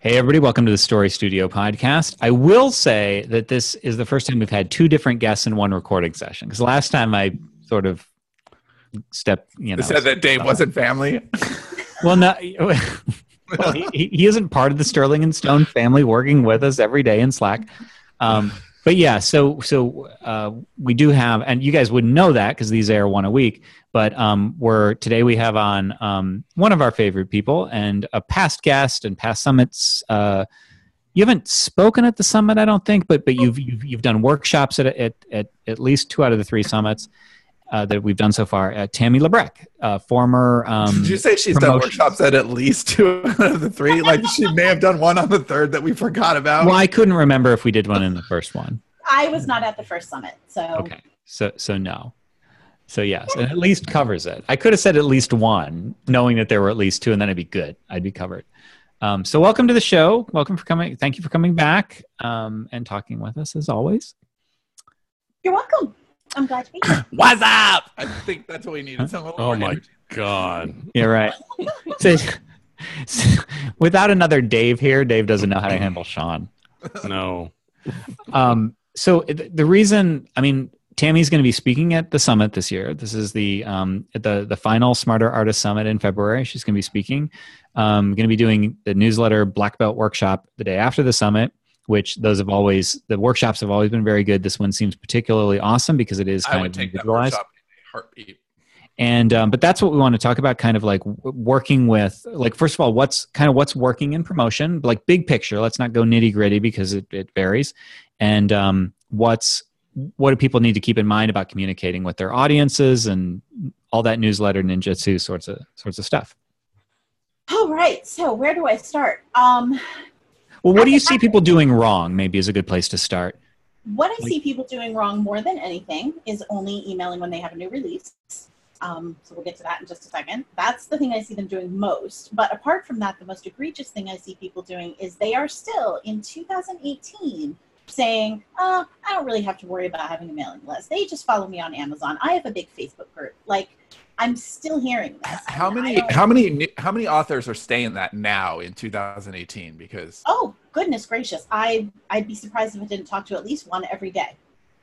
Hey, everybody. Welcome to the Story Studio podcast. I will say that this is the first time we've had two different guests in one recording session. Because last time I sort of said that Dave wasn't family. Well, no. Well, he isn't part of the Sterling and Stone family working with us every day in Slack. But yeah, so we do have, and you guys wouldn't know that because these air one a week. But today we have on one of our favorite people and a past guest and past summits. You haven't spoken at the summit, I don't think, but you've done workshops at least 2 out of the 3 summits that we've done so far. Tammi Labrecque, former. Did you say she's done workshops at least 2 out of the 3? Like she may have done one on the 3rd that we forgot about. Well, I couldn't remember if we did one in the first one. I was not at the first summit, so okay. So no. So yes, and at least covers it. I could have said at least 1, knowing that there were at least 2, and then I'd be good. I'd be covered. So welcome to the show. Welcome for coming. Thank you for coming back and talking with us as always. You're welcome. I'm glad to be here. What's up? I think that's what we need. Oh my God. You're right. Without another Dave here, Dave doesn't know how to handle Sean. No. So the reason, Tammy's going to be speaking at the summit this year. This is the final Smarter Artist Summit in February. She's going to be speaking. Going to be doing the newsletter Black Belt Workshop the day after the summit, which the workshops have always been very good. This one seems particularly awesome because it is kind of individualized. That workshop in a heartbeat. And but that's what we want to talk about, kind of like working with, like, first of all, what's working in promotion, like big picture. Let's not go nitty gritty because it varies. And what do people need to keep in mind about communicating with their audiences and all that newsletter ninjutsu sorts of stuff. All right. So where do I start? Well, what do you see people doing wrong? Maybe is a good place to start. What I see people doing wrong more than anything is only emailing when they have a new release. So we'll get to that in just a second. That's the thing I see them doing most. But apart from that, the most egregious thing I see people doing is they are still in 2018 saying, I don't really have to worry about having a mailing list. They just follow me on Amazon. I have a big Facebook group. Like, I'm still hearing this. How many authors are saying that now in 2018? Because goodness gracious, I'd be surprised if I didn't talk to at least one every day.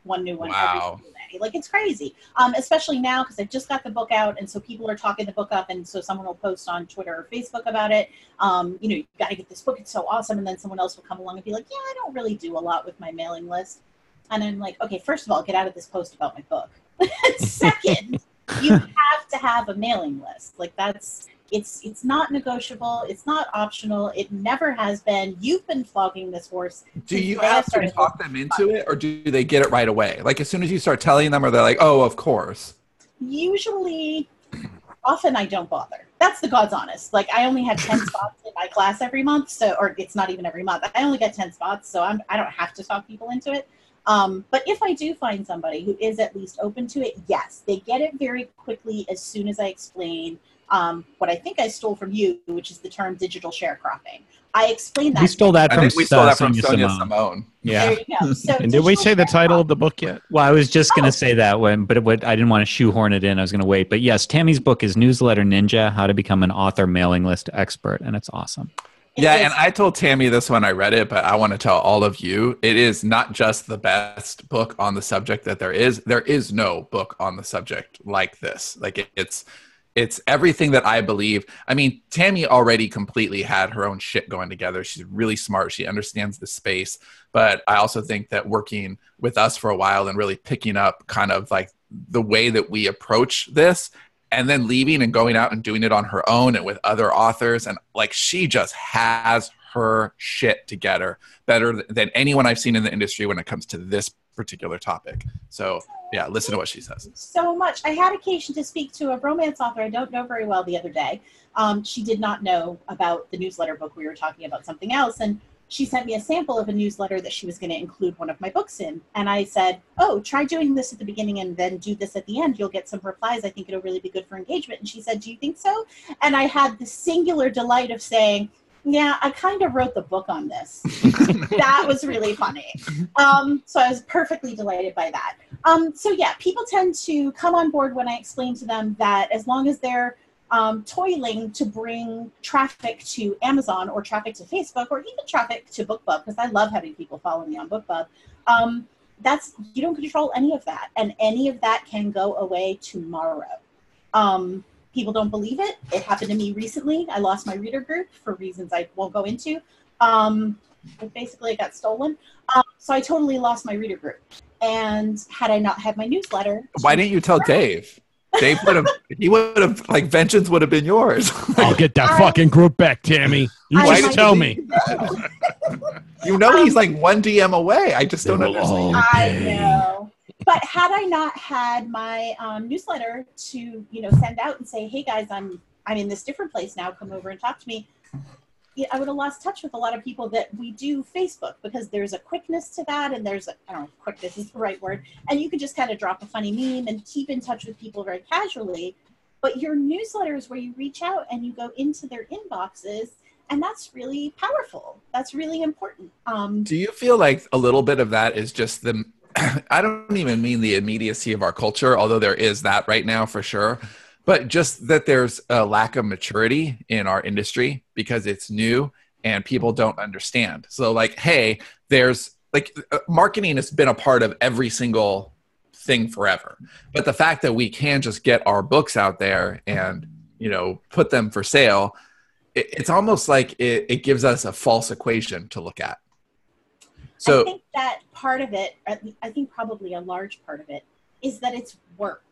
One new one every single day. Like, it's crazy. Especially now because I just got the book out, and so people are talking the book up, and so someone will post on Twitter or Facebook about it. You got to get this book. It's so awesome. And then someone else will come along and be like, yeah, I don't really do a lot with my mailing list. And I'm like, okay, first of all, get out of this post about my book. Second, you have to have a mailing list. Like, it's not negotiable. It's not optional. It never has been. You've been flogging this horse. Do you have to talk them into it, or do they get it right away? Like, as soon as you start telling them, or they're like, oh, of course? Usually, often I don't bother. That's the God's honest. Like, I only have 10 spots in my class every month, or it's not even every month. I only get 10 spots, so I don't have to talk people into it. But if I do find somebody who is at least open to it, yes, they get it very quickly as soon as I explain what I think I stole from you, which is the term digital sharecropping. I explained that. We stole that from Sonia Simone. Yeah. There you go. So and did we say the title of the book yet? Well, I was just going to say that but I didn't want to shoehorn it in. I was going to wait. But yes, Tammy's book is Newsletter Ninja, How to Become an Author Mailing List Expert, and it's awesome. Yeah, and I told Tammi this when I read it, but I want to tell all of you, it is not just the best book on the subject that there is. There is no book on the subject like this. Like, it's everything that I believe. I mean, Tammi already completely had her own shit going together. She's really smart. She understands the space. But I also think that working with us for a while and really picking up kind of like the way that we approach this, and then leaving and going out and doing it on her own and with other authors. And like, she just has her shit together better than anyone I've seen in the industry when it comes to this particular topic. So yeah, listen to what she says. So much. I had occasion to speak to a romance author I don't know very well the other day. She did not know about the newsletter book. We were talking about something else. And she sent me a sample of a newsletter that she was going to include one of my books in. And I said, oh, try doing this at the beginning and then do this at the end. You'll get some replies. I think it'll really be good for engagement. And she said, do you think so? And I had the singular delight of saying, yeah, I kind of wrote the book on this. That was really funny. So I was perfectly delighted by that. So yeah, people tend to come on board when I explain to them that as long as they're toiling to bring traffic to Amazon or traffic to Facebook or even traffic to BookBub, because I love having people follow me on BookBub. You don't control any of that, and any of that can go away tomorrow. People don't believe it. It happened to me recently. I lost my reader group for reasons I won't go into. Basically, it got stolen. So I totally lost my reader group. And had I not had my newsletter... Why didn't you tell Dave? Dave would have, like, vengeance would have been yours. I'll get that fucking group back, Tammy. You just tell me. You know he's like one DM away. I just don't understand. I know. But had I not had my newsletter to, send out and say, hey guys, I'm in this different place now, come over and talk to me, I would have lost touch with a lot of people that we do Facebook, because there's a quickness to that, and there's I don't know if quickness is the right word, and you can just kind of drop a funny meme and keep in touch with people very casually. But your newsletter is where you reach out and you go into their inboxes, and that's really powerful. That's really important. Do you feel like a little bit of that is just I don't even mean the immediacy of our culture, although there is that right now for sure, but just that there's a lack of maturity in our industry because it's new and people don't understand. So like, hey, there's like marketing has been a part of every single thing forever. But the fact that we can just get our books out there and, put them for sale, it's almost like it gives us a false equation to look at. So I think that part of it, I think probably a large part of it, is that it's work.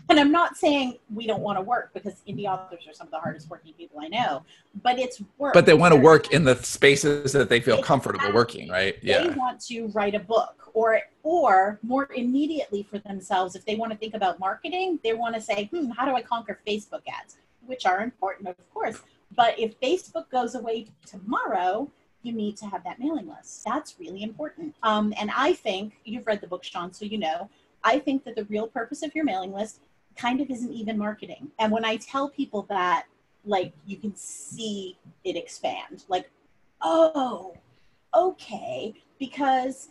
And I'm not saying we don't want to work, because indie authors are some of the hardest working people I know, but it's work. But they want to work in the spaces that they feel comfortable working, right? Yeah. They want to write a book, or more immediately for themselves, if they want to think about marketing, they want to say, how do I conquer Facebook ads? Which are important, of course. But if Facebook goes away tomorrow, you need to have that mailing list. That's really important. And I think, you've read the book, Sean, so I think that the real purpose of your mailing list kind of isn't even marketing. And when I tell people that, like, you can see it expand. Like, oh, okay. Because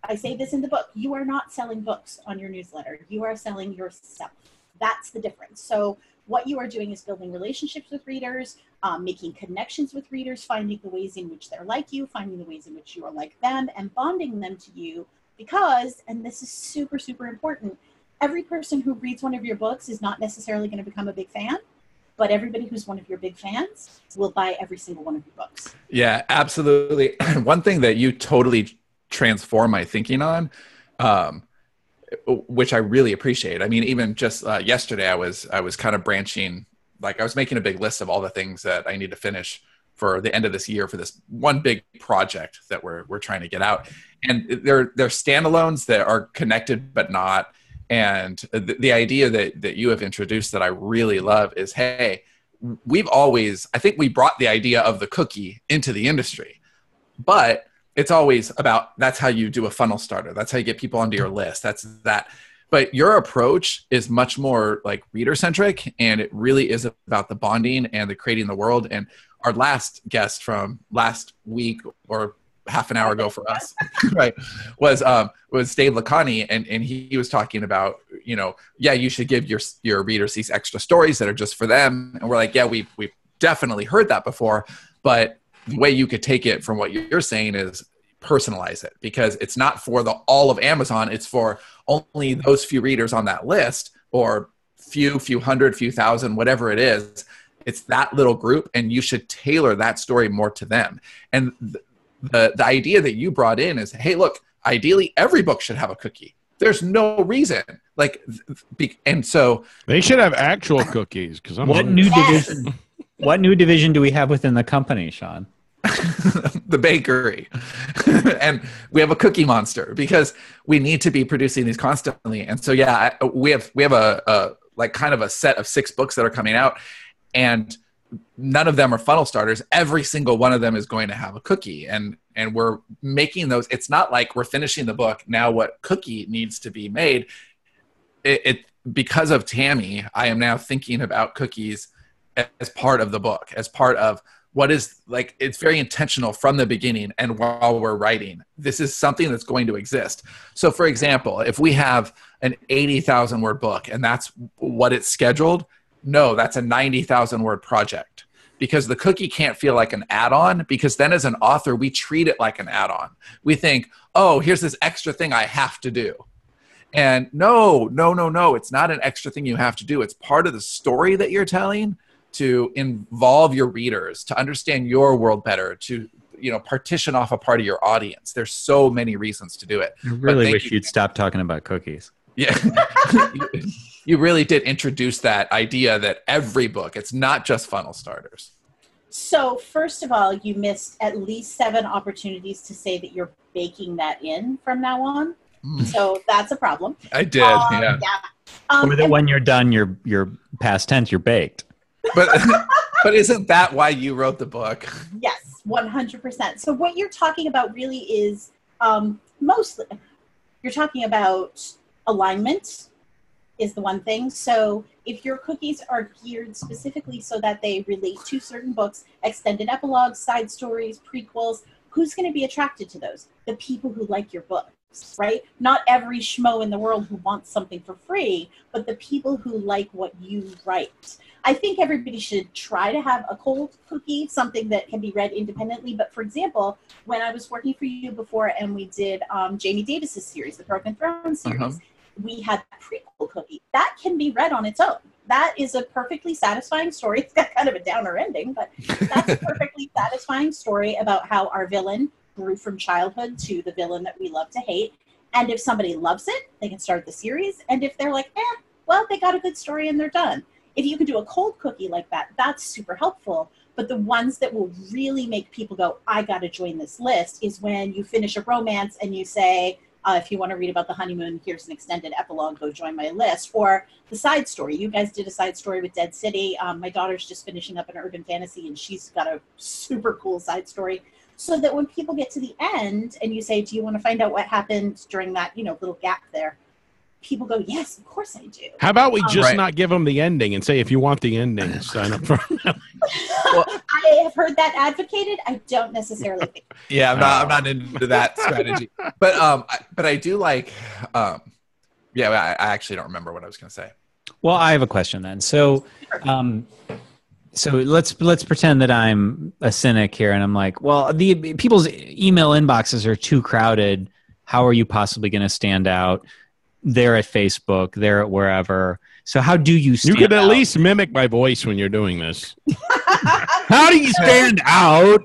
I say this in the book, you are not selling books on your newsletter. You are selling yourself. That's the difference. So what you are doing is building relationships with readers, making connections with readers, finding the ways in which they're like you, finding the ways in which you are like them, and bonding them to you. Because, and this is super, super important, every person who reads one of your books is not necessarily going to become a big fan, but everybody who's one of your big fans will buy every single one of your books. Yeah, absolutely. One thing that you totally transform my thinking on, which I really appreciate. I mean, even just yesterday, I was kind of branching, like I was making a big list of all the things that I need to finish for the end of this year for this one big project that we're trying to get out. And they're standalones that are connected but not. And the idea that you have introduced that I really love is, hey, I think we brought the idea of the cookie into the industry, but it's always about, that's how you do a funnel starter. That's how you get people onto your list. That's that. But your approach is much more like reader centric, and it really is about the bonding and the creating the world. And our last guest from last week, or half an hour ago for us, right, was Dave Lacani, and he was talking about, you should give your readers these extra stories that are just for them. And we're like, yeah, we've definitely heard that before, but the way you could take it from what you're saying is personalize it, because it's not for all of Amazon. It's for only those few readers on that list, or few hundred, few thousand, whatever it is. It's that little group, and you should tailor that story more to them. And the idea that you brought in is, hey, look, ideally every book should have a cookie. There's no reason, and so they should have actual cookies. Because what new division do we have within the company, Sean? The bakery. And we have a cookie monster, because we need to be producing these constantly. And so, yeah, we have a kind of a set of 6 books that are coming out, and none of them are funnel starters. Every single one of them is going to have a cookie, and we're making those. It's not like we're finishing the book. Now what cookie needs to be made? Because of Tammi, I am now thinking about cookies as part of the book, as part of what is, like, it's very intentional from the beginning. And while we're writing, this is something that's going to exist. So for example, if we have an 80,000 word book and that's what it's scheduled, no, that's a 90,000 word project. Because the cookie can't feel like an add-on, because then as an author, we treat it like an add-on. We think, oh, here's this extra thing I have to do. And no, it's not an extra thing you have to do. It's part of the story that you're telling to involve your readers, to understand your world better, to partition off a part of your audience. There's so many reasons to do it. I really wish you'd stop talking about cookies. Yeah. You really did introduce that idea that every book, it's not just funnel starters. So first of all, you missed at least 7 opportunities to say that you're baking that in from now on. So that's a problem. I did, yeah. Or that when you're done, you're past tense, you're baked. But isn't that why you wrote the book? Yes, 100%. So what you're talking about really is mostly, you're talking about alignment is the one thing. So if your cookies are geared specifically so that they relate to certain books, extended epilogues, side stories, prequels, who's going to be attracted to those? The people who like your books, right? Not every schmo in the world who wants something for free, but the people who like what you write. I think everybody should try to have a cold cookie, something that can be read independently. But for example, when I was working for you before and we did Jamie Davis's series, the Broken Throne series, we had a prequel cookie. That can be read on its own. That is a perfectly satisfying story. It's got kind of a downer ending, but that's a perfectly satisfying story about how our villain grew from childhood to the villain that we love to hate. And if somebody loves it, they can start the series. And if they're like, well, they got a good story and they're done. If you can do a cold cookie like that, that's super helpful. But the ones that will really make people go, I got to join this list, is when you finish a romance and you say, if you want to read about the honeymoon, here's an extended epilogue, go join my list. Or the side story. You guys did a side story with Dead City. My daughter's just finishing up an urban fantasy, and she's got a super cool side story. So that when people get to the end and you say, do you want to find out what happened during that, little gap there? People go, yes, of course I do. How about we just not give them the ending and say, if you want the ending, sign up for it? Well, I have heard that advocated. I don't necessarily think. Yeah, I'm not into that strategy. But I do like. I actually don't remember what I was going to say. Well, I have a question then. So, let's pretend that I'm a cynic here, and I'm like, well, the people's email inboxes are too crowded. How are you possibly going to stand out? They're at Facebook, they're at wherever. So how do you stand out? You could at least mimic my voice when you're doing this. How do you stand out?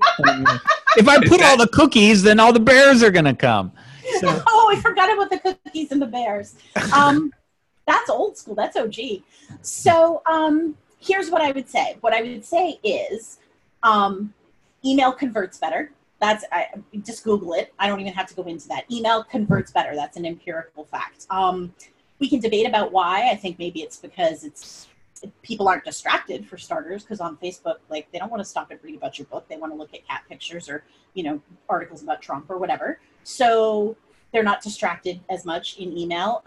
If I put all the cookies, then all the bears are going to come. So. Oh, I forgot about the cookies and the bears. That's old school. That's OG. So here's what I would say. What I would say is email converts better. Just Google it. I don't even have to go into that. Email converts better. That's an empirical fact. We can debate about why. I think maybe it's because people aren't distracted, for starters, because on Facebook, they don't want to stop and read about your book. They want to look at cat pictures or, articles about Trump or whatever. So they're not distracted as much in email.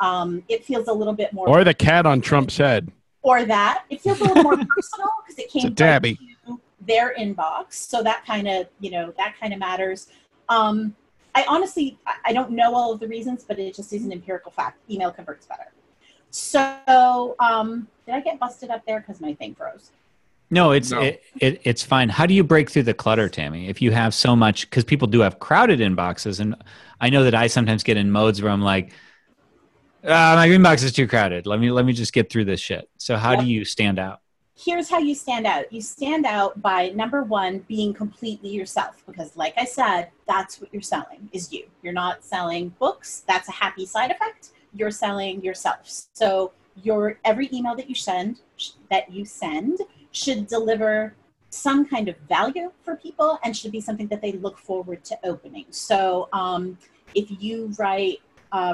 It feels a little bit more. Or the cat on Trump's head. Or that. It feels a little more personal because it came Tabby. to their inbox. So that kind of, matters. I honestly don't know all of the reasons, but it just is an empirical fact. Email converts better. So did I get busted up there because my thing froze? No, it's fine. How do you break through the clutter, Tammy? If you have so much, because people do have crowded inboxes, and I know that I sometimes get in modes where I'm like, my inbox is too crowded. Let me just get through this shit. So how do you stand out? Here's how you stand out. You stand out by, number one, being completely yourself. Because like I said, that's what you're selling, is you. You're not selling books. That's a happy side effect. You're selling yourself. So every email that you send should deliver some kind of value for people and should be something that they look forward to opening. So if you write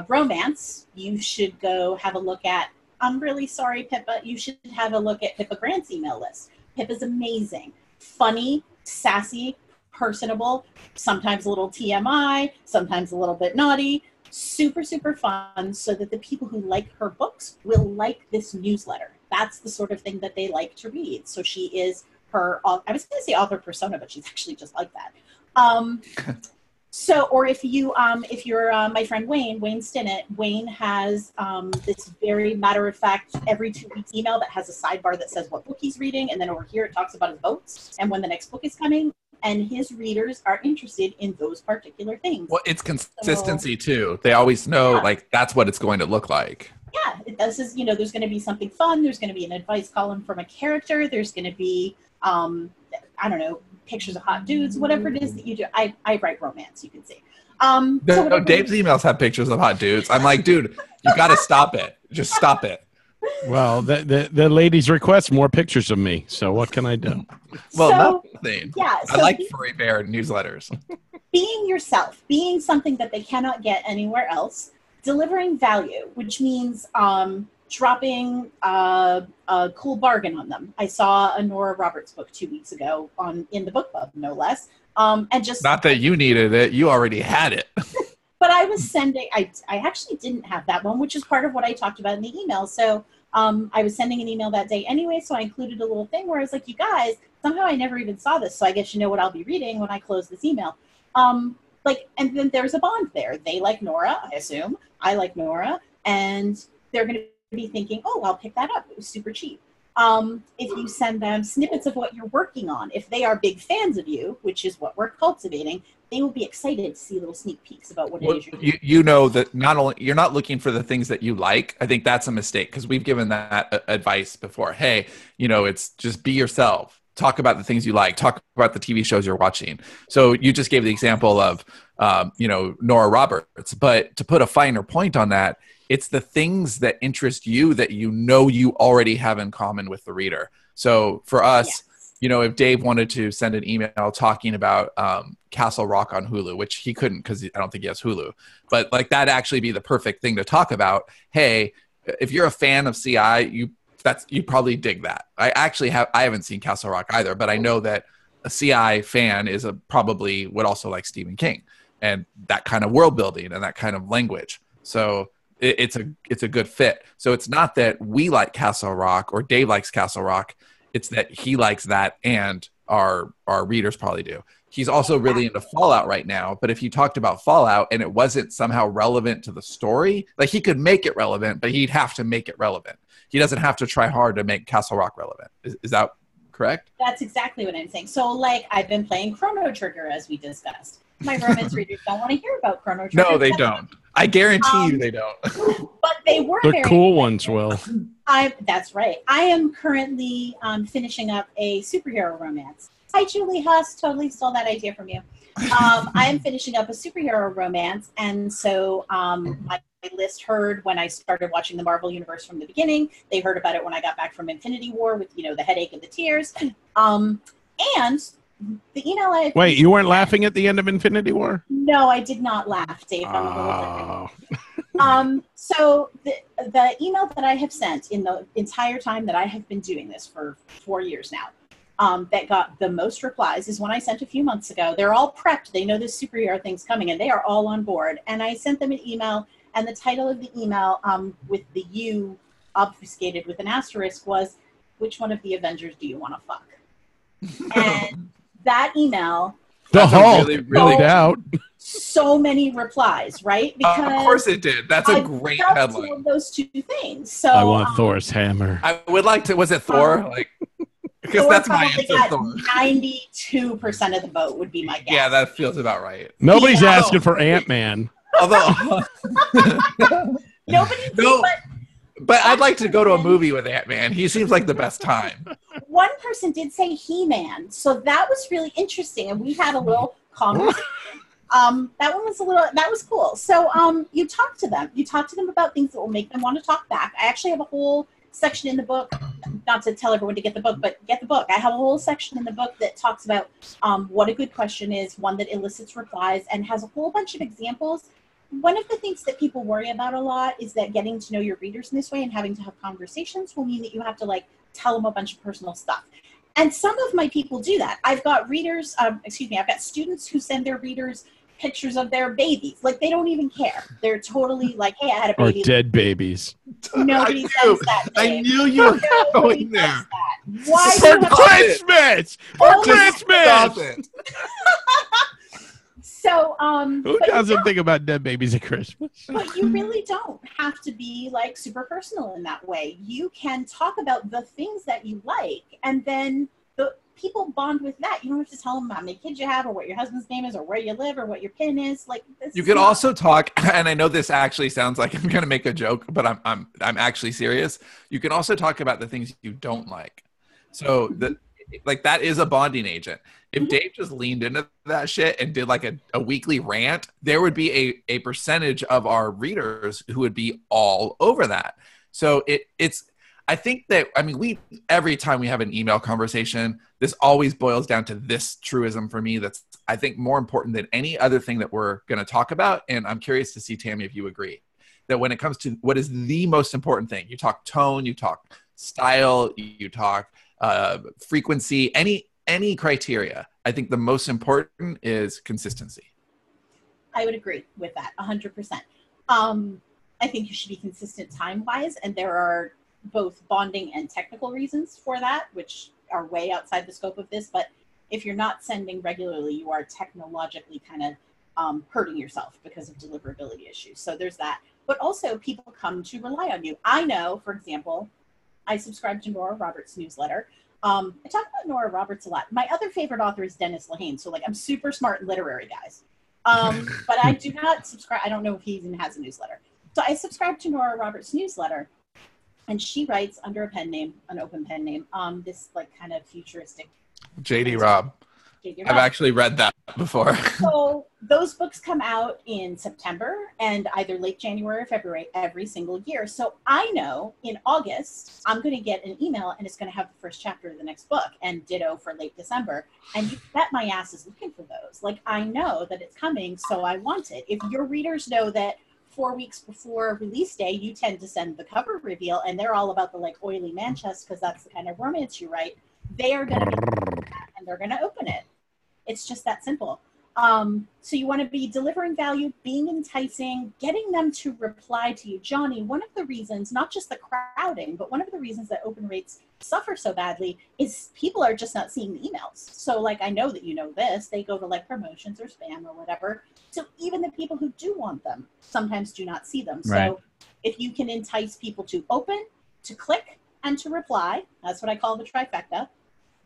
romance, you should go have a look at, I'm really sorry, Pippa, you should have a look at Pippa Grant's email list. Pippa's amazing, funny, sassy, personable, sometimes a little TMI, sometimes a little bit naughty, super, super fun, so that the people who like her books will like this newsletter. That's the sort of thing that they like to read. So she is her, I was going to say author persona, but she's actually just like that. So, or if you're my friend Wayne Stinnett, Wayne has this very matter-of-fact every 2 weeks email that has a sidebar that says what book he's reading, and then over here it talks about his boats and when the next book is coming, and his readers are interested in those particular things. Well, it's consistency too. They always know, like, that's what it's going to look like. Yeah, it does. Is, there's going to be something fun. There's going to be an advice column from a character. There's going to be, I don't know, pictures of hot dudes, whatever it is that you do. I write romance, you can see. No, Dave's emails have pictures of hot dudes. I'm like, dude, you got to stop it. Just stop it. Well, the ladies request more pictures of me. So what can I do? Well, nothing. Yeah, I like Furry Bear newsletters. Being yourself, being something that they cannot get anywhere else, delivering value, which means dropping a cool bargain on them. I saw a Nora Roberts book 2 weeks ago in the book club, no less. And just not that you needed it, you already had it. But I was sending. I actually didn't have that one, which is part of what I talked about in the email. So I was sending an email that day anyway, so I included a little thing where I was like, "You guys, somehow I never even saw this, so I guess you know what I'll be reading when I close this email." And then there's a bond there. They like Nora, I assume. I like Nora, and they're going to be thinking, "Oh, I'll pick that up. It was super cheap." If you send them snippets of what you're working on, if they are big fans of you, which is what we're cultivating, they will be excited to see little sneak peeks about what it is you're doing. You know that not only you're not looking for the things that you like. I think that's a mistake because we've given that advice before. Hey, it's just be yourself. Talk about the things you like. Talk about the TV shows you're watching. So you just gave the example of, Nora Roberts. But to put a finer point on that, it's the things that interest you that you already have in common with the reader. So for us, if Dave wanted to send an email talking about Castle Rock on Hulu, which he couldn't because I don't think he has Hulu, but like that'd actually be the perfect thing to talk about. Hey, if you're a fan of CI, you probably dig that. I haven't seen Castle Rock either, but I know that a CI fan probably would also like Stephen King and that kind of world building and that kind of language. So it's a good fit. So it's not that we like Castle Rock or Dave likes Castle Rock. It's that he likes that and our readers probably do. He's also really into Fallout right now, but if you talked about Fallout and it wasn't somehow relevant to the story, like he could make it relevant, but he'd have to make it relevant. He doesn't have to try hard to make Castle Rock relevant. Is that correct? That's exactly what I'm saying. So like I've been playing Chrono Trigger as we discussed. My romance readers don't want to hear about Chrono Trigger. No, they don't. I guarantee you they don't. But they were the cool ones will. That's right. I am currently finishing up a superhero romance. Hi, Julie Huss. Totally stole that idea from you. I am finishing up a superhero romance, and so my list heard when I started watching the Marvel Universe from the beginning. They heard about it when I got back from Infinity War with the headache and the tears. And the email Wait, you weren't laughing at the end of Infinity War? No, I did not laugh, Dave. I'm a little different. So the email that I have sent in the entire time that I have been doing this for 4 years now, that got the most replies is one I sent a few months ago. They're all prepped. They know this superhero thing's coming, and they are all on board. And I sent them an email, and the title of the email with the U obfuscated with an asterisk was, "Which one of the Avengers do you want to fuck?" And that email, the Hulk, really doubt. So many replies, right? Because of course it did. That's a great headline. Those two things. So I want Thor's hammer. I would like to. Was it Thor? Because Thor that's my answer. 92% of the vote would be my guess. Yeah, that feels about right. Nobody's asking for Ant-Man. Although nobody. No. But I'd like to go to a movie with Ant-Man. He seems like the best time. One person did say He-Man, so that was really interesting, and we had a little conversation. That was cool. So you talk to them. You talk to them about things that will make them want to talk back. I actually have a whole section in the book, not to tell everyone to get the book, but get the book. I have a whole section in the book that talks about what a good question is, one that elicits replies, and has a whole bunch of examples. One of the things that people worry about a lot is that getting to know your readers in this way and having to have conversations will mean that you have to tell them a bunch of personal stuff. And some of my people do that. I've got readers, I've got students who send their readers pictures of their babies. They don't even care. They're totally like, hey, I had a baby. Or dead babies. Nobody says that. I knew you were going there. Why for Christmas! For Christmas! So Who doesn't think about dead babies at Christmas? But you really don't have to be like super personal in that way. You can talk about the things that you like, and then the people bond with that. You don't have to tell them how many kids you have, or what your husband's name is, or where you live, or what your pin is. Like, you could also talk, and I know this actually sounds like I'm going to make a joke, but I'm actually serious. You can also talk about the things you don't like. So that is a bonding agent. If Dave just leaned into that shit and did like a weekly rant, there would be a percentage of our readers who would be all over that. So I think that, I mean, every time we have an email conversation, this always boils down to this truism for me that's, I think, more important than any other thing that we're going to talk about. And I'm curious to see, Tammi, if you agree, that when it comes to what is the most important thing, you talk tone, you talk style, you talk frequency, any criteria, I think the most important is consistency. I would agree with that 100%. I think you should be consistent time-wise, and there are both bonding and technical reasons for that, which are way outside the scope of this. But if you're not sending regularly, you are technologically kind of hurting yourself because of deliverability issues. So there's that. But also, people come to rely on you. I know, for example, I subscribe to Nora Roberts' newsletter. I talk about Nora Roberts a lot. My other favorite author is Dennis Lehane. So, like, I'm super smart and literary, guys. But I do not subscribe. I don't know if he even has a newsletter. So I subscribe to Nora Roberts' newsletter. And she writes under a pen name, an open pen name, this like kind of futuristic. JD Robb. I've actually read that before. So those books come out in September and either late January or February every single year. So I know in August, I'm going to get an email and it's going to have the first chapter of the next book, and ditto for late December. And you bet my ass is looking for those. Like, I know that it's coming, so I want it. If your readers know that 4 weeks before release day, you tend to send the cover reveal, and they're all about the like oily man chest because that's the kind of romance you write, they are going to and they're going to open it. It's just that simple. So you want to be delivering value, being enticing, getting them to reply to you. Johnny, one of the reasons, not just the crowding, but one of the reasons that open rates suffer so badly is people are just not seeing the emails. So like, I know that you know this, they go to like promotions or spam or whatever. So even the people who do want them sometimes do not see them. Right. So if you can entice people to open, to click, and to reply, that's what I call the trifecta,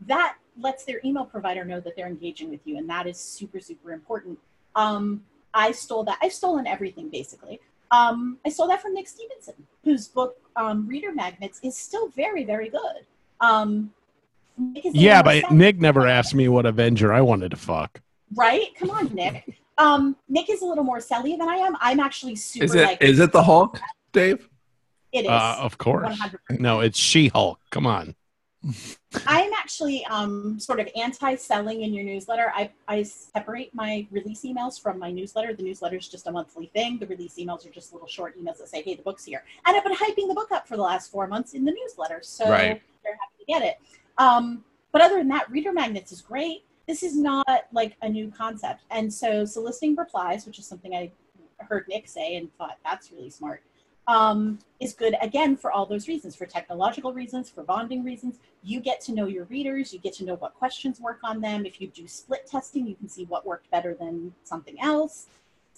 that lets their email provider know that they're engaging with you. And that is super, super important. I stole that. I've stolen everything, basically. I stole that from Nick Stevenson, whose book, Reader Magnets, is still very, very good. But Nick never asked me what Avenger I wanted to fuck. Right? Come on, Nick. Nick is a little more selly than I am. I'm actually super Is it the Hulk, Dave? It is. Of course. 100%. No, it's She-Hulk. Come on. I'm actually sort of anti-selling in your newsletter. I separate my release emails from my newsletter. The newsletter is just a monthly thing. The release emails are just little short emails that say, hey, the book's here. And I've been hyping the book up for the last 4 months in the newsletter. So they're happy to get it. But other than that, Reader Magnets is great. This is not like a new concept. And so soliciting replies, which is something I heard Nick say and thought that's really smart, is good, again, for all those reasons, for technological reasons, for bonding reasons. You get to know your readers. You get to know what questions work on them. If you do split testing, you can see what worked better than something else.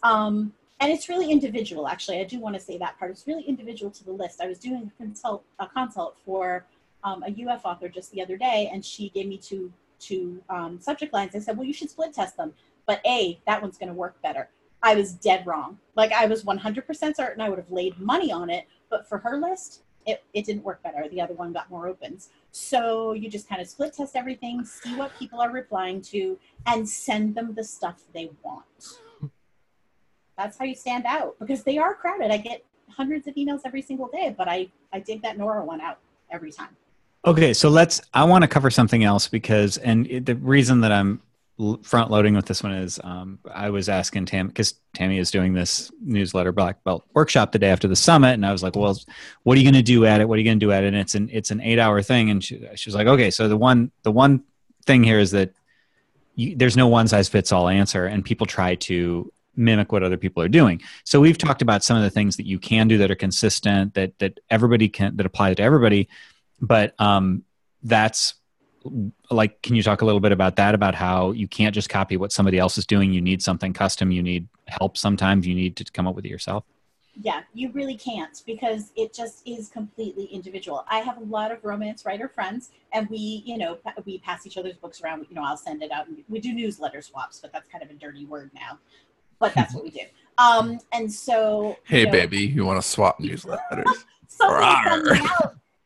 And it's really individual, actually. I do want to say that part. It's really individual to the list. I was doing a consult for a UF author just the other day, and she gave me two subject lines. I said, well, you should split test them. But A, that one's going to work better. I was dead wrong. Like, I was 100% certain I would have laid money on it, but for her list, it didn't work better. The other one got more opens. So you just kind of split test everything, see what people are replying to, and send them the stuff they want. That's how you stand out, because they are crowded. I get hundreds of emails every single day, but I dig that Nora one out every time. Okay, so I want to cover something else because, the reason that I'm front loading with this one is I was asking Tammi, because Tammi is doing this newsletter Black Belt workshop the day after the summit, and I was like, well, what are you going to do at it? What are you going to do at it? And it's an 8-hour thing, and she was like, okay, so the one thing here is that there's no one size fits all answer, and people try to mimic what other people are doing. So we've talked about some of the things that you can do that are consistent, that everybody can, that apply to everybody, but that's like, can you talk a little bit about that, about how you can't just copy what somebody else is doing? You need something custom. You need help. Sometimes you need to come up with it yourself. Yeah, you really can't, because it just is completely individual. I have a lot of romance writer friends, and we, we pass each other's books around. I'll send it out, and we do newsletter swaps, but that's kind of a dirty word now. But that's what we do. And so, hey, baby, you want to swap newsletters?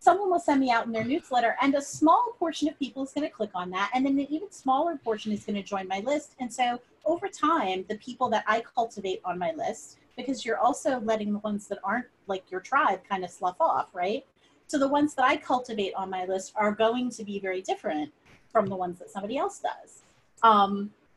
Someone will send me out in their newsletter, and a small portion of people is going to click on that, and then an even smaller portion is going to join my list. And so over time, the people that I cultivate on my list, because you're also letting the ones that aren't like your tribe kind of slough off, right? So the ones that I cultivate on my list are going to be very different from the ones that somebody else does.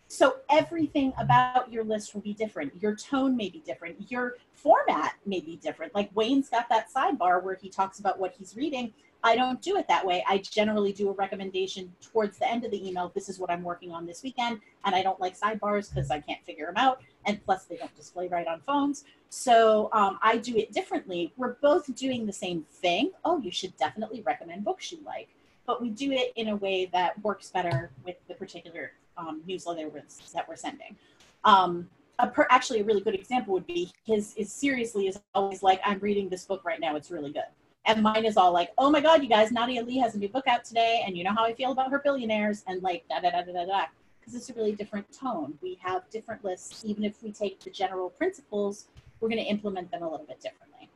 So everything about your list will be different. Your tone may be different. Your format may be different. Like Wayne's got that sidebar where he talks about what he's reading. I don't do it that way. I generally do a recommendation towards the end of the email. This is what I'm working on this weekend. And I don't like sidebars because I can't figure them out. And plus they don't display right on phones. So I do it differently. We're both doing the same thing. Oh, you should definitely recommend books you like. But we do it in a way that works better with the particular newsletter that we're sending. Actually, a really good example would be his is always like, I'm reading this book right now. It's really good. And mine is all like, oh my God, you guys, Nadia Lee has a new book out today. And you know how I feel about her billionaires, and like da-da-da-da-da-da. Because it's a really different tone. We have different lists. Even if we take the general principles, we're going to implement them a little bit differently.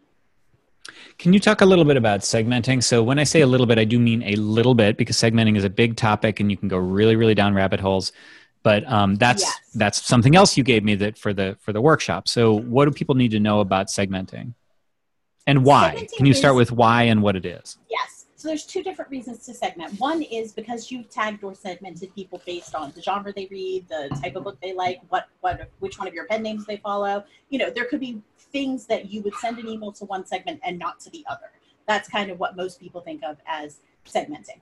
Can you talk a little bit about segmenting? So when I say a little bit, I do mean a little bit, because segmenting is a big topic and you can go really, really down rabbit holes. But that's something else you gave me that for the workshop. So what do people need to know about segmenting? And why? Can you start with why and what it is? Yes. So there's two different reasons to segment. One is because you've tagged or segmented people based on the genre they read, the type of book they like, which one of your pen names they follow. There could be things that you would send an email to one segment and not to the other. That's kind of what most people think of as segmenting.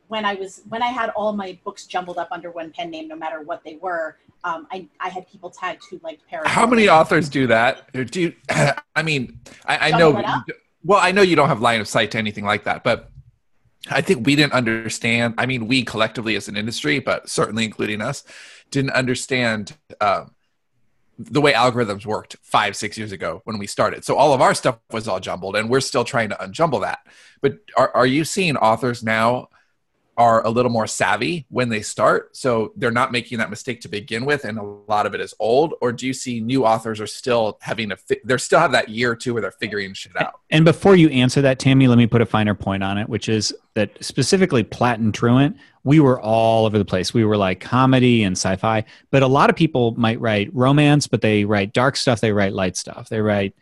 When I had all my books jumbled up under one pen name, no matter what they were, I had people tagged who liked paranormal. How many authors do that? I know. Well, I know you don't have line of sight to anything like that, but I think we didn't understand. I mean, we collectively as an industry, but certainly including us, didn't understand the way algorithms worked 5-6 years ago when we started. So all of our stuff was all jumbled, and we're still trying to unjumble that. But are you seeing authors now are a little more savvy when they start, so they're not making that mistake to begin with, and a lot of it is old? Or do you see new authors are still having they still have that year or two where they're figuring shit out? And before you answer that, Tammy, let me put a finer point on it, which is that specifically Platt and Truant, we were all over the place. We were like comedy and sci-fi, but a lot of people might write romance, but they write dark stuff, they write light stuff, they write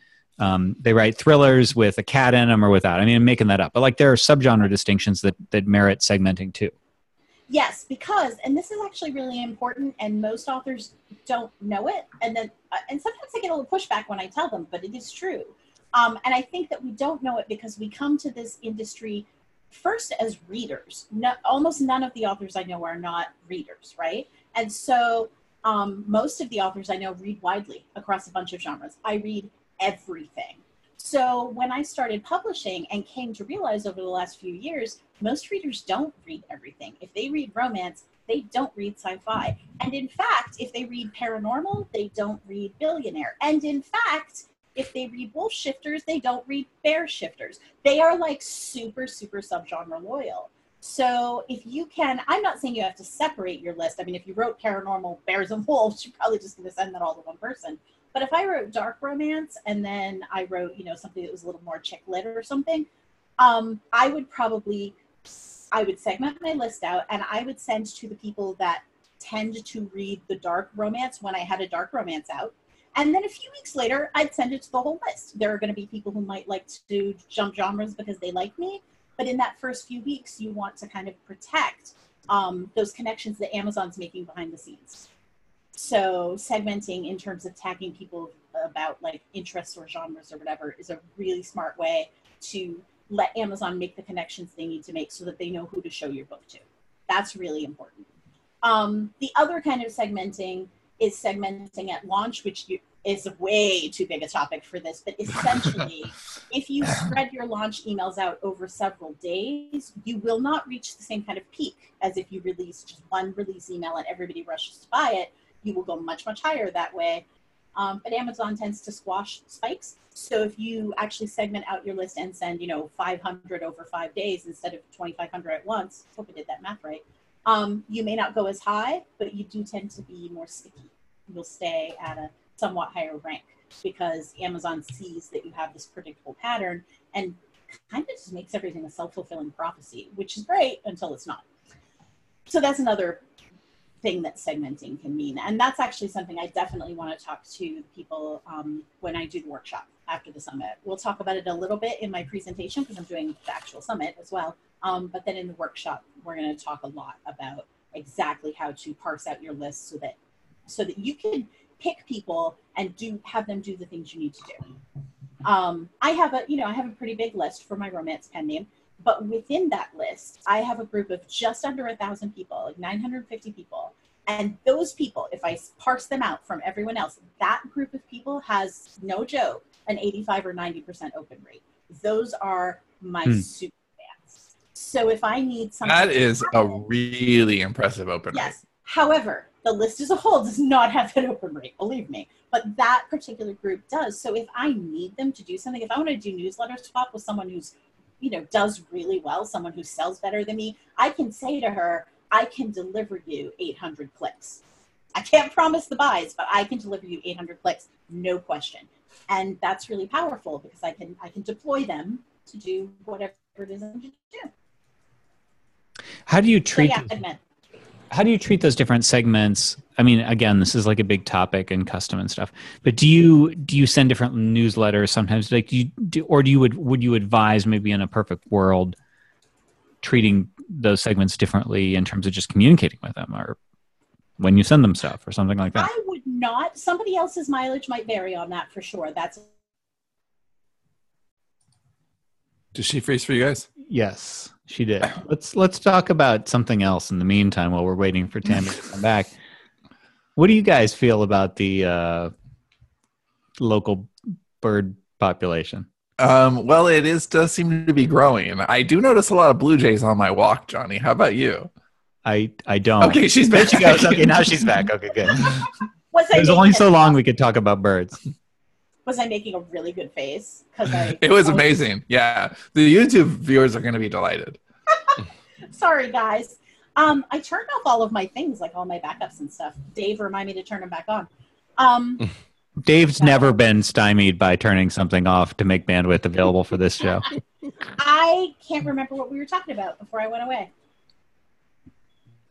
thrillers with a cat in them or without. I mean, I'm making that up. But like there are subgenre distinctions that merit segmenting too. Yes, because, and this is actually really important, and most authors don't know it. And sometimes I get a little pushback when I tell them, but it is true. And I think that we don't know it because we come to this industry first as readers. Almost none of the authors I know are not readers, right? And so most of the authors I know read widely across a bunch of genres. I read everything. So when I started publishing and came to realize over the last few years, most readers don't read everything. If they read romance, they don't read sci-fi. And in fact, if they read paranormal, they don't read billionaire. And in fact, if they read wolf shifters, they don't read bear shifters. They are like super, super subgenre loyal. So if you can, I'm not saying you have to separate your list. I mean, if you wrote paranormal bears and wolves, you're probably just going to send that all to one person. But if I wrote dark romance and then I wrote, something that was a little more chick lit or something, I would segment my list out and I would send to the people that tend to read the dark romance when I had a dark romance out. And then a few weeks later, I'd send it to the whole list. There are going to be people who might like to jump genres because they like me. But in that first few weeks, you want to kind of protect those connections that Amazon's making behind the scenes. So segmenting in terms of tagging people about like interests or genres or whatever is a really smart way to let Amazon make the connections they need to make so that they know who to show your book to. That's really important. The other kind of segmenting is segmenting at launch, which is way too big a topic for this, but essentially, if you spread your launch emails out over several days, you will not reach the same kind of peak as if you release just one release email and everybody rushes to buy it. You will go much, much higher that way. But Amazon tends to squash spikes. So if you actually segment out your list and send, 500 over 5 days instead of 2,500 at once, I hope I did that math right, you may not go as high, but you do tend to be more sticky. You'll stay at a somewhat higher rank because Amazon sees that you have this predictable pattern and kind of just makes everything a self-fulfilling prophecy, which is great until it's not. So that's another thing that segmenting can mean. And that's actually something I definitely want to talk to people when I do the workshop after the summit. We'll talk about it a little bit in my presentation because I'm doing the actual summit as well. But then in the workshop, we're going to talk a lot about exactly how to parse out your list so that you can pick people and have them do the things you need to do. I have a pretty big list for my romance pen name, but within that list, I have a group of just under 1,000 people, like 950 people. And those people, if I parse them out from everyone else, that group of people has, no joke, an 85 or 90% open rate. Those are my super fans. So if I need something, that is a really impressive open rate. Yes. However, the list as a whole does not have that open rate, believe me. But that particular group does. So if I need them to do something, if I want to do newsletter swap with someone who's, does really well, someone who sells better than me, I can say to her, I can deliver you 800 clicks. I can't promise the buys, but I can deliver you 800 clicks, no question. And that's really powerful because I can deploy them to do whatever it is I need to do. How do you treat those different segments? I mean, again, this is like a big topic and custom and stuff. But do you send different newsletters sometimes? Like, would you advise maybe in a perfect world treating those segments differently in terms of just communicating with them, or when you send them stuff, or something like that? I would not. Somebody else's mileage might vary on that for sure. Did she freeze for you guys? Yes, she did. Let's talk about something else in the meantime while we're waiting for Tammi to come back. What do you guys feel about the local bird population? Well, does seem to be growing. I do notice a lot of blue jays on my walk, Johnny. How about you? I don't. Okay, she's back. There she goes. Okay, now she's back. Okay, good. It was only so long we could talk about birds. Was I making a really good face? It was amazing. Yeah, the YouTube viewers are going to be delighted. Sorry, guys. I turned off all of my things, like all my backups and stuff. Dave reminded me to turn them back on. Dave's never been stymied by turning something off to make bandwidth available for this show. I can't remember what we were talking about before I went away.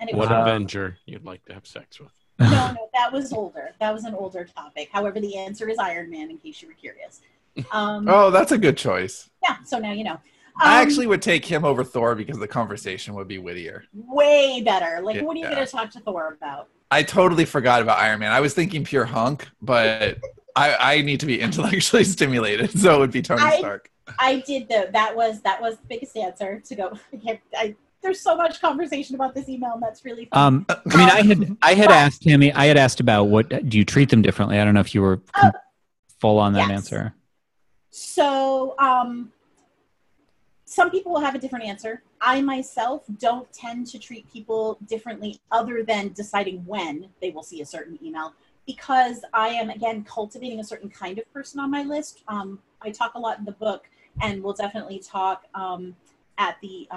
And what Avenger you'd like to have sex with? No, that was older. That was an older topic. However, the answer is Iron Man, in case you were curious. Oh, that's a good choice. Yeah, so now you know. I actually would take him over Thor because the conversation would be wittier. Way better. Like, what are you going to talk to Thor about? I totally forgot about Iron Man. I was thinking pure hunk, but I need to be intellectually stimulated, so it would be Tony Stark. I did though. That was the biggest answer to go. There's so much conversation about this email, and that's really fun. I mean, I had asked Tammi. I had asked about what do you treat them differently. I don't know if you were full on that answer. So, some people will have a different answer. I myself don't tend to treat people differently other than deciding when they will see a certain email, because I am, again, cultivating a certain kind of person on my list. I talk a lot in the book, and we'll definitely talk at the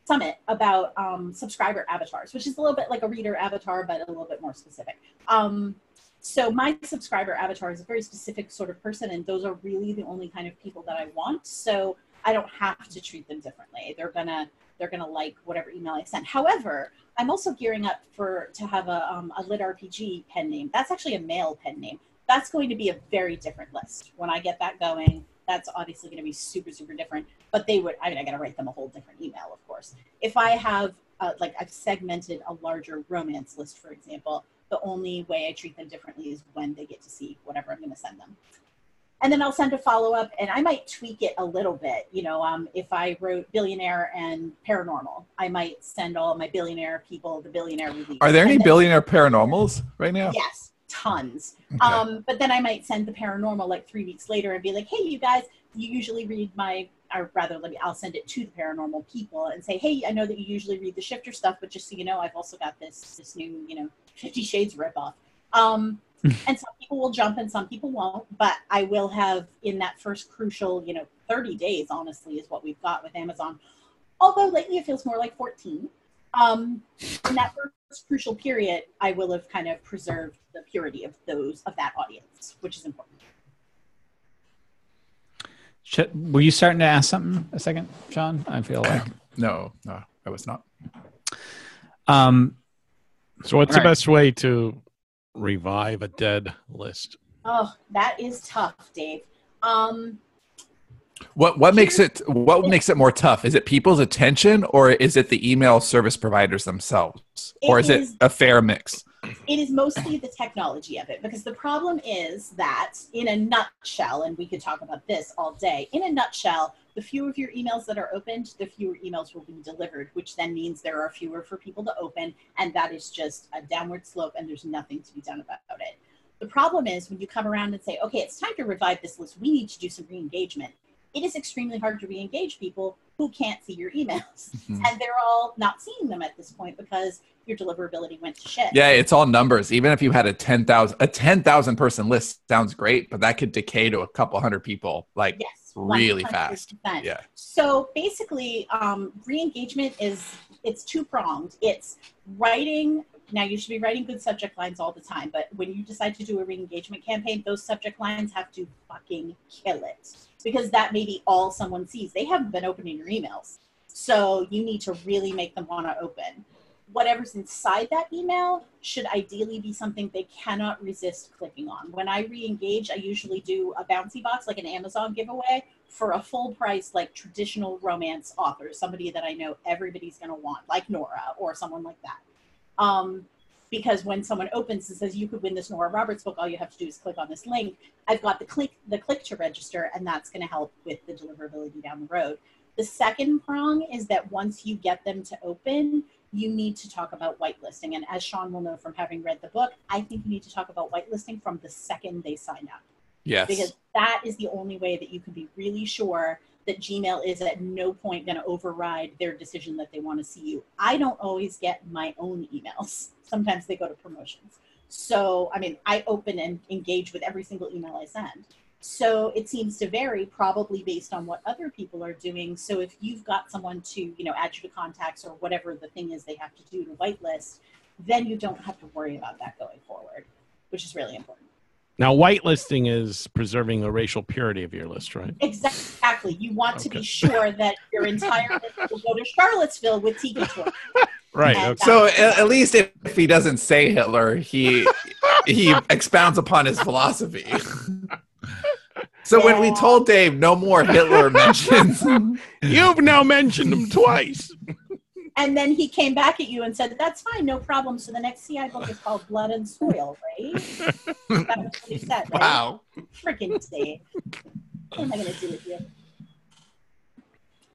summit about subscriber avatars, which is a little bit like a reader avatar, but a little bit more specific. So my subscriber avatar is a very specific sort of person, and those are really the only kind of people that I want. So I don't have to treat them differently. They're gonna like whatever email I send. However, I'm also gearing up to have a lit RPG pen name. That's actually a male pen name. That's going to be a very different list. When I get that going, that's obviously going to be super, super different. But I got to write them a whole different email, of course. If I have, I've segmented a larger romance list, for example, the only way I treat them differently is when they get to see whatever I'm going to send them. And then I'll send a follow-up, and I might tweak it a little bit. If I wrote billionaire and paranormal, I might send all my billionaire people the billionaire release. Are there any billionaire paranormals right now? Yes, tons. Okay. But then I might send the paranormal like 3 weeks later and be like, hey, you guys, you usually read I'll send it to the paranormal people and say, hey, I know that you usually read the Shifter stuff, but just so you know, I've also got this new, 50 Shades ripoff. And some people will jump and some people won't, but I will have in that first crucial, 30 days, honestly, is what we've got with Amazon. Although lately it feels more like 14. In that first crucial period, I will have kind of preserved the purity of that audience, which is important. Were you starting to ask something a second, Sean? I feel like. No, I was not. So what's the best way to revive a dead list? Oh, that is tough, Dave. What makes it more tough? Is it people's attention, or is it the email service providers themselves, or is it a fair mix? It is mostly the technology of it, because the problem is that, in a nutshell, and we could talk about this all day, in a nutshell, the fewer of your emails that are opened, the fewer emails will be delivered, which then means there are fewer for people to open, and that is just a downward slope, and there's nothing to be done about it. The problem is when you come around and say, okay, it's time to revive this list, we need to do some re-engagement. It is extremely hard to re-engage people who can't see your emails. Mm-hmm. And they're all not seeing them at this point because your deliverability went to shit. Yeah, it's all numbers. Even if you had a 10,000 person list, sounds great, but that could decay to a couple hundred people really 100%. Fast. Yeah. So basically, re-engagement it's two-pronged. It's writing. Now, you should be writing good subject lines all the time, but when you decide to do a re-engagement campaign, those subject lines have to fucking kill it, because that may be all someone sees. They haven't been opening your emails, so you need to really make them want to open. Whatever's inside that email should ideally be something they cannot resist clicking on. When I re-engage, I usually do a bouncy box, like an Amazon giveaway, for a full price, like traditional romance author, somebody that I know everybody's going to want, like Nora or someone like that. Because when someone opens and says, you could win this Nora Roberts book, all you have to do is click on this link. I've got the click to register, and that's going to help with the deliverability down the road. The second prong is that once you get them to open, you need to talk about whitelisting. And as Sean will know from having read the book, I think you need to talk about whitelisting from the second they sign up. Yes. Because that is the only way that you can be really sure that Gmail is at no point going to override their decision that they want to see you. I don't always get my own emails. Sometimes they go to promotions. So, I open and engage with every single email I send. So it seems to vary, probably based on what other people are doing. So if you've got someone to, add you to contacts or whatever the thing is they have to do to whitelist, then you don't have to worry about that going forward, which is really important. Now, whitelisting is preserving the racial purity of your list, right? Exactly. You want to be sure that your entire list will go to Charlottesville with Tiki Torch. Right. Okay. So at least if he doesn't say Hitler, he expounds upon his philosophy. So when we told Dave no more Hitler mentions, you've now mentioned him twice. And then he came back at you and said, that's fine, no problem. So the next CI book is called Blood and Soil, right? That was what he said, right? Wow. Freaking Dave. What am I going to do with you?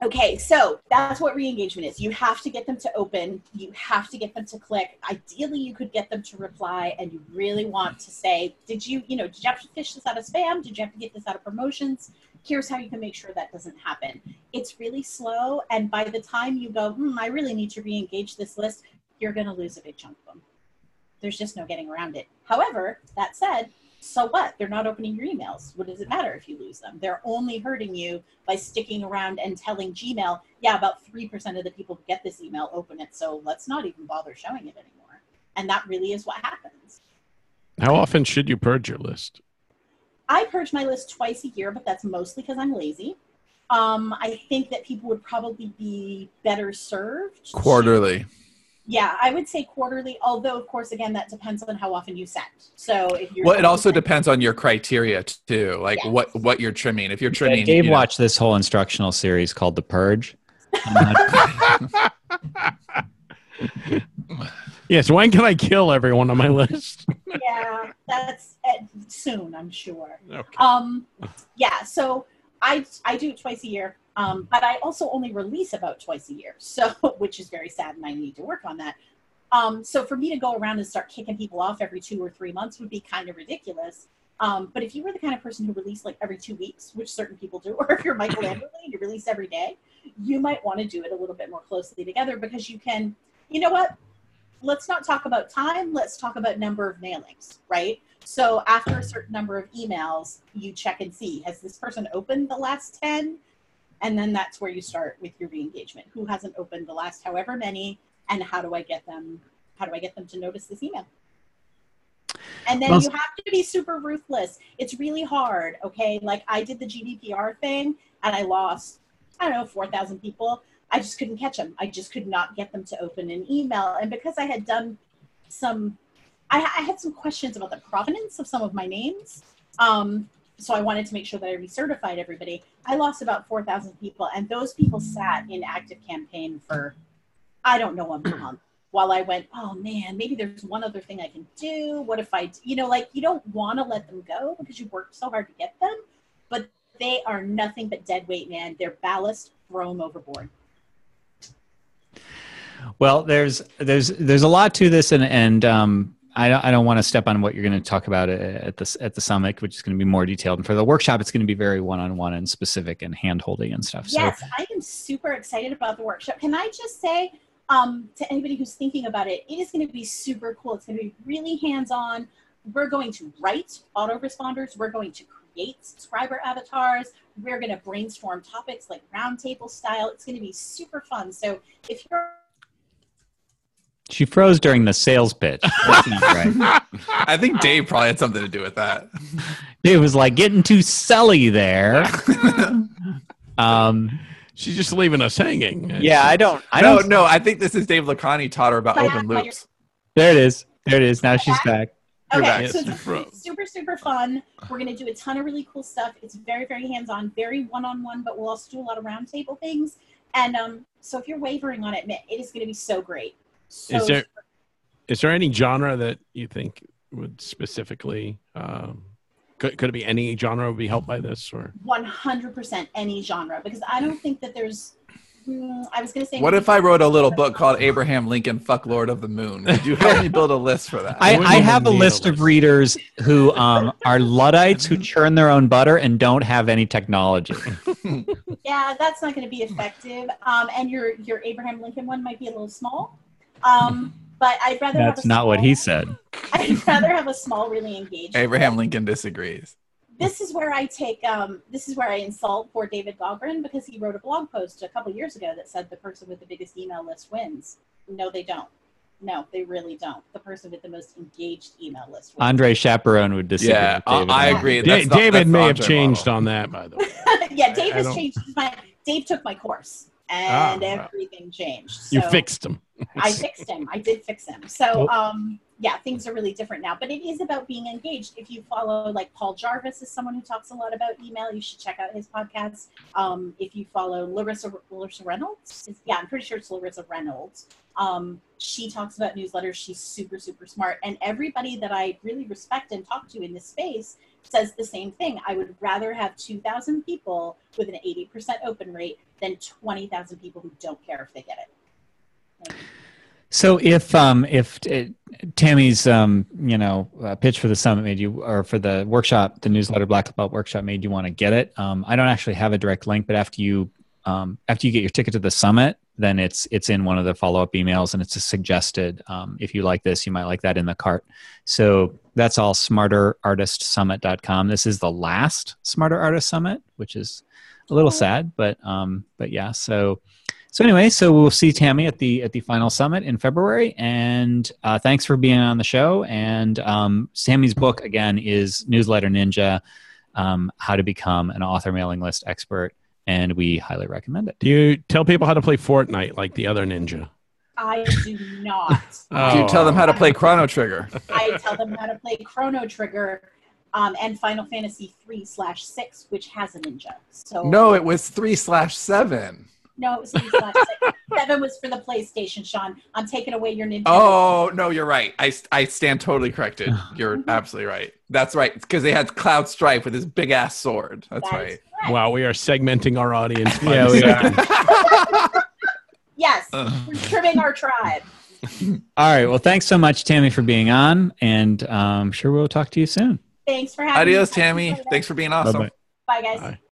Okay, so that's what re-engagement is. You have to get them to open. You have to get them to click. Ideally, you could get them to reply, and you really want to say, did you have to fish this out of spam? Did you have to get this out of promotions? Here's how you can make sure that doesn't happen. It's really slow, and by the time you go, I really need to re-engage this list, you're going to lose a big chunk of them. There's just no getting around it. However, that said, so what? They're not opening your emails. What does it matter if you lose them? They're only hurting you by sticking around and telling Gmail, about 3% of the people who get this email open it, so let's not even bother showing it anymore. And that really is what happens. How often should you purge your list? I purge my list twice a year, but that's mostly because I'm lazy. I think that people would probably be better served quarterly. Yeah, I would say quarterly, although, of course, again, that depends on how often you send. So if you're... Well, it also depends on your criteria, too, like what you're trimming. If you're trimming... Dave watched this whole instructional series called The Purge. Yes, when can I kill everyone on my list? Yeah, that's soon, I'm sure. Okay. So I do it twice a year. But I also only release about twice a year, so which is very sad, and I need to work on that. So for me to go around and start kicking people off every 2 or 3 months would be kind of ridiculous. But if you were the kind of person who released like every 2 weeks, which certain people do, or if you're Michael Anderle and you release every day, you might want to do it a little bit more closely together, because you can, you know what? Let's not talk about time. Let's talk about number of mailings, right? So after a certain number of emails, you check and see, has this person opened the last 10? And then that's where you start with your re-engagement. Who hasn't opened the last however many, and how do I get them to notice this email? And then you have to be super ruthless. It's really hard, okay? Like I did the GDPR thing and I lost, 4,000 people. I just couldn't catch them. I just could not get them to open an email. And because I had done I had some questions about the provenance of some of my names. So I wanted to make sure that I recertified everybody. I lost about 4,000 people, and those people sat in active campaign for, I don't know, a month. While I went, oh man, maybe there's one other thing I can do. What if I, you don't want to let them go because you worked so hard to get them, but they are nothing but dead weight, man. They're ballast, throw them overboard. Well, there's a lot to this, and I don't want to step on what you're going to talk about at the summit, which is going to be more detailed. And for the workshop, it's going to be very one-on-one and specific and hand-holding and stuff. Yes, so, I am super excited about the workshop. Can I just say, to anybody who's thinking about it, it is going to be super cool. It's going to be really hands-on. We're going to write autoresponders. We're going to create subscriber avatars. We're going to brainstorm topics like roundtable style. It's going to be super fun. So if you're... She froze during the sales pitch. Right. I think Dave probably had something to do with that. Dave was like getting too selly there. She's just leaving us hanging. Yeah, I don't. No. I think this is Dave Lacani taught her about open loops. There it is. Now she's back. Okay, so it's super, super fun. We're going to do a ton of really cool stuff. It's very, very hands-on, very one-on-one, but we'll also do a lot of roundtable things. And so if you're wavering on it, it is going to be so great. So is there any genre that you think would specifically could it be any genre would be helped by this, or 100% any genre? Because I don't think that there's I was going to say, what if I wrote a little book called Abraham Lincoln Fuck Lord of the Moon? Could you help me build a list for that? I have a list of readers who are Luddites who churn their own butter and don't have any technology. Yeah, that's not going to be effective. And your Abraham Lincoln one might be a little small. But I'd rather that's not what he said. I'd rather have a small, really engaged. Abraham Lincoln disagrees. This is where I insult poor David Gaughran, because he wrote a blog post a couple years ago that said the person with the biggest email list wins. No, they don't. No, they really don't. The person with the most engaged email list wins. Andre Chaperone would disagree. Yeah, with David. I agree. David may have changed on that, by the way. Yeah, Dave has changed. Dave took my course, and everything changed. So you fixed him. I fixed him. I did fix him. So, yeah, things are really different now. But it is about being engaged. If you follow, like, Paul Jarvis is someone who talks a lot about email. You should check out his podcast. If you follow Larissa Reynolds, I'm pretty sure it's Larissa Reynolds. She talks about newsletters. She's super, super smart. And everybody that I really respect and talk to in this space says the same thing. I would rather have 2,000 people with an 80% open rate than 20,000 people who don't care if they get it. So if Tammy's pitch for the summit made you, or for the workshop, the newsletter Black Belt workshop made you want to get it, I don't actually have a direct link, but after you get your ticket to the summit, then it's in one of the follow-up emails, and it's a suggested, if you like this, you might like that in the cart. So that's all smarterartistsummit.com. This is the last Smarter Artist Summit, which is a little sad, but yeah. So anyway, so we'll see Tammi at the final summit in February, and thanks for being on the show. And Tammy's book again is Newsletter Ninja: How to Become an Author Mailing List Expert, and we highly recommend it. Do you tell people how to play Fortnite like the other ninja? I do not. Do you tell them how to play Chrono Trigger? I tell them how to play Chrono Trigger. And Final Fantasy 3/6, which has a ninja. So no, it was 3/7. No, it was 3/6. 7 was for the PlayStation, Sean. I'm taking away your Nintendo. Oh, no, you're right. I stand totally corrected. You're absolutely right. That's right. Because they had Cloud Strife with his big-ass sword. That's right. Wow, we are segmenting our audience. Yeah, we are. Yes, we're trimming our tribe. All right. Well, thanks so much, Tammi, for being on, and I'm sure we'll talk to you soon. Thanks for having me. Adios, Tammi. Thanks for being awesome. Bye-bye. Bye, guys. Bye.